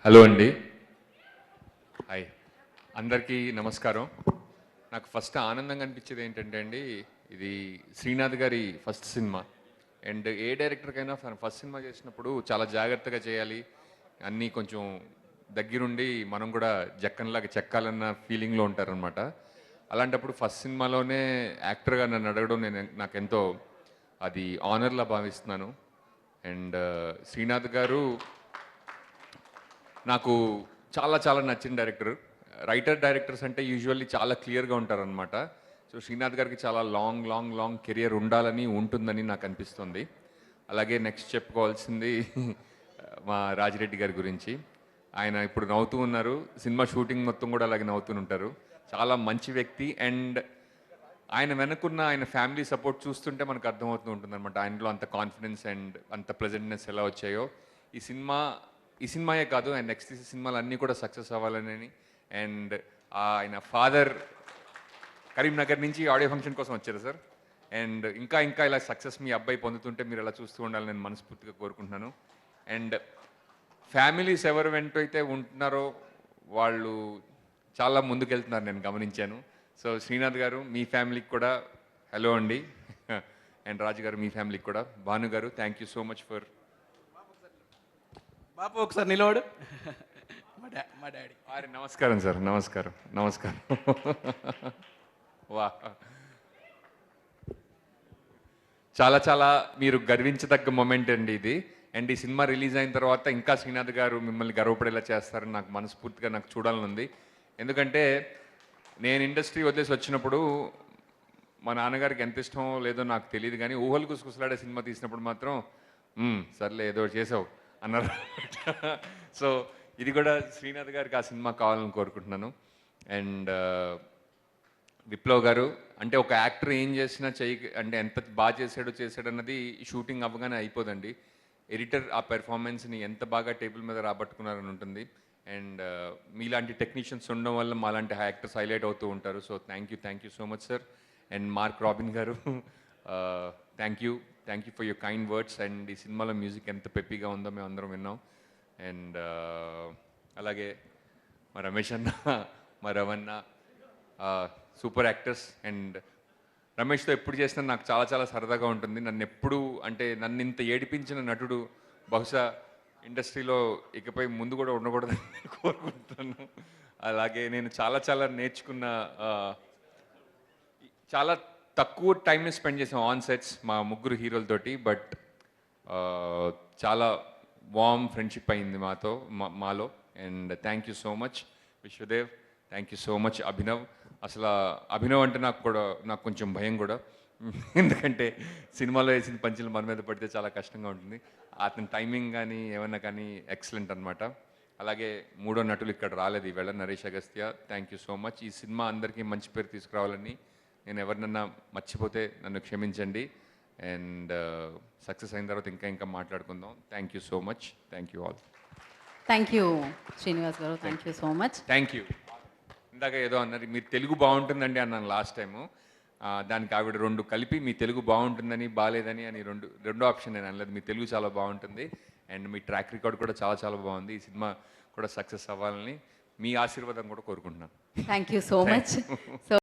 Hello అండి. Hi, అందరికీ నమస్కారం. నాకు ఫస్ట్ ఆనందంగా అనిపించేది ఏంటంటే అండి, ఇది శ్రీనాథ్ గారి ఫస్ట్ సినిమా. అండ్ ఏ డైరెక్టర్కైనా ఫస్ట్ సినిమా చేసినప్పుడు చాలా జాగ్రత్తగా చేయాలి, అన్నీ కొంచెం దగ్గరుండి మనం కూడా జక్కన్లాగా చెక్కాలన్న ఫీలింగ్లో ఉంటారనమాట. అలాంటప్పుడు ఫస్ట్ సినిమాలోనే యాక్టర్గా నన్ను అడగడం నాకెంతో అది ఆనర్లా భావిస్తున్నాను. అండ్ శ్రీనాథ్ గారు నాకు చాలా చాలా నచ్చిన డైరెక్టర్. డైరెక్టర్స్ అంటే యూజువల్లీ చాలా క్లియర్గా ఉంటారనమాట. సో శ్రీనాథ్ గారికి చాలా లాంగ్ లాంగ్ లాంగ్ కెరియర్ ఉండాలని ఉంటుందని నాకు అనిపిస్తుంది. అలాగే నెక్స్ట్ చెప్పుకోవాల్సింది మా రాజిరెడ్డి గారి గురించి. ఆయన ఇప్పుడు నవ్వుతూ ఉన్నారు, సినిమా షూటింగ్ మొత్తం కూడా అలాగే నవ్వుతూ ఉంటారు. చాలా మంచి వ్యక్తి. అండ్ ఆయన వెనుకున్న ఆయన ఫ్యామిలీ సపోర్ట్ చూస్తుంటే మనకు అర్థమవుతూ ఉంటుంది అనమాట, ఆయనలో అంత కాన్ఫిడెన్స్ అండ్ అంత ప్రెజెంట్నెస్ ఎలా వచ్చాయో. ఈ సినిమా ఈ సినిమాయే కాదు, అండ్ నెక్స్ట్ తీసే సినిమాలు అన్నీ కూడా సక్సెస్ అవ్వాలని. అండ్ ఆయన ఫాదర్ కరీంనగర్ నుంచి ఆడియో ఫంక్షన్ కోసం వచ్చారు సార్. అండ్ ఇంకా ఇంకా ఇలా సక్సెస్ మీ అబ్బాయి పొందుతుంటే మీరు అలా చూస్తూ ఉండాలని నేను మనస్ఫూర్తిగా కోరుకుంటున్నాను. అండ్ ఫ్యామిలీస్ ఎవరు వెంట అయితే ఉంటున్నారో వాళ్ళు చాలా ముందుకెళ్తున్నారు నేను గమనించాను. సో శ్రీనాథ్ గారు మీ ఫ్యామిలీకి కూడా హలో అండి. అండ్ రాజు గారు మీ ఫ్యామిలీకి కూడా. భాను గారు thank you so much for. Bapu ఒకసారి నిలవడు. మా డాడీ. అరే నమస్కారం సార్, నమస్కారం నమస్కారం. వా, చాలా చాలా మీరు గర్వించదగ్గ మొమెంట్ అండి ఇది. అండ్ ఈ సినిమా రిలీజ్ అయిన తర్వాత ఇంకా శ్రీనాథ్ గారు మిమ్మల్ని గర్వపడేలా చేస్తారని నాకు మనస్ఫూర్తిగా నాకు చూడాలని ఉంది. ఎందుకంటే నేను ఇండస్ట్రీ వదిలేసి వచ్చినప్పుడు మా నాన్నగారికి ఎంత ఇష్టమో లేదో నాకు తెలియదు, కానీ ఊహలు గుసగుసలాడే సినిమా తీసినప్పుడు మాత్రం సర్లే ఏదో చేసావు అన్నారు. సో ఇది కూడా శ్రీనాథ్ గారికి ఆ సినిమా కావాలని కోరుకుంటున్నాను. అండ్ విప్లవ్ గారు అంటే ఒక యాక్టర్ ఏం చేసినా అంటే ఎంత బాగా చేశాడు అన్నది షూటింగ్ అవ్వగానే అయిపోదండి. ఎడిటర్ ఆ పెర్ఫార్మెన్స్ని ఎంత బాగా టేబుల్ మీద రాబట్టుకున్నారని ఉంటుంది. అండ్ మీలాంటి టెక్నీషియన్స్ ఉండడం వల్ల మాలాంటి యాక్టర్స్ హైలైట్ అవుతూ ఉంటారు. So thank you so much sir. And Mark Robin గారు thank you for your kind words. And ఈ సినిమాలో మ్యూజిక్ ఎంత పెప్పిగా ఉందో మేము అందరం విన్నాం. అండ్ అలాగే మా రమేష్ అన్న, మా రవణ సూపర్ యాక్టర్స్. అండ్ రమేష్తో ఎప్పుడు చేసినా నాకు చాలా చాలా సరదాగా ఉంటుంది. నన్ను ఎప్పుడు అంటే నన్ను ఇంత ఏడిపించిన నటుడు బహుశా ఇండస్ట్రీలో ఇకపై ముందు కూడా ఉండకూడదని కోరుకుంటున్నాను. అలాగే నేను చాలా చాలా నేర్చుకున్న, చాలా తక్కువ టైంని స్పెండ్ చేసాం ఆన్ సెట్స్ మా ముగ్గురు హీరోలతోటి. బట్ చాలా వార్మ్ ఫ్రెండ్షిప్ అయింది మాలో. And thank you so much Vishwadev, thank you so much Abhinav. అసలు అభినవ్ అంటే నాకు కొంచెం భయం కూడా. ఎందుకంటే సినిమాలో వేసిన పంచులు మన మీద పడితే చాలా కష్టంగా ఉంటుంది. అతని టైమింగ్ కానీ ఏమన్నా కానీ ఎక్సలెంట్ అనమాట. అలాగే మూడో నటులు ఇక్కడ రాలేదు ఈవేళ, Naresh Agastya, thank you so much. ఈ సినిమా అందరికీ మంచి పేరు తీసుకురావాలని, నేను ఎవరినన్నా మర్చిపోతే నన్ను క్షమించండి. అండ్ సక్సెస్ అయిన తర్వాత ఇంకా ఇంకా మాట్లాడుకుందాం. Thank you so much. Thank you all. Thank you Srinivas గారు, thank you so much. Thank you. ఇందాక ఏదో అన్నారు, మీరు తెలుగు బాగుంటుందండి అన్నాను లాస్ట్ టైము. దానికి ఆవిడ రెండు కలిపి మీ తెలుగు బాగుంటుందని బాగాలేదని అని రెండో ఆప్షన్ నేను అనలేదు. మీ తెలుగు చాలా బాగుంటుంది అండ్ మీ ట్రాక్ రికార్డ్ కూడా చాలా చాలా బాగుంది. ఈ సినిమా కూడా సక్సెస్ అవ్వాలని మీ ఆశీర్వాదం కూడా కోరుకుంటున్నాను. Thank you so much. So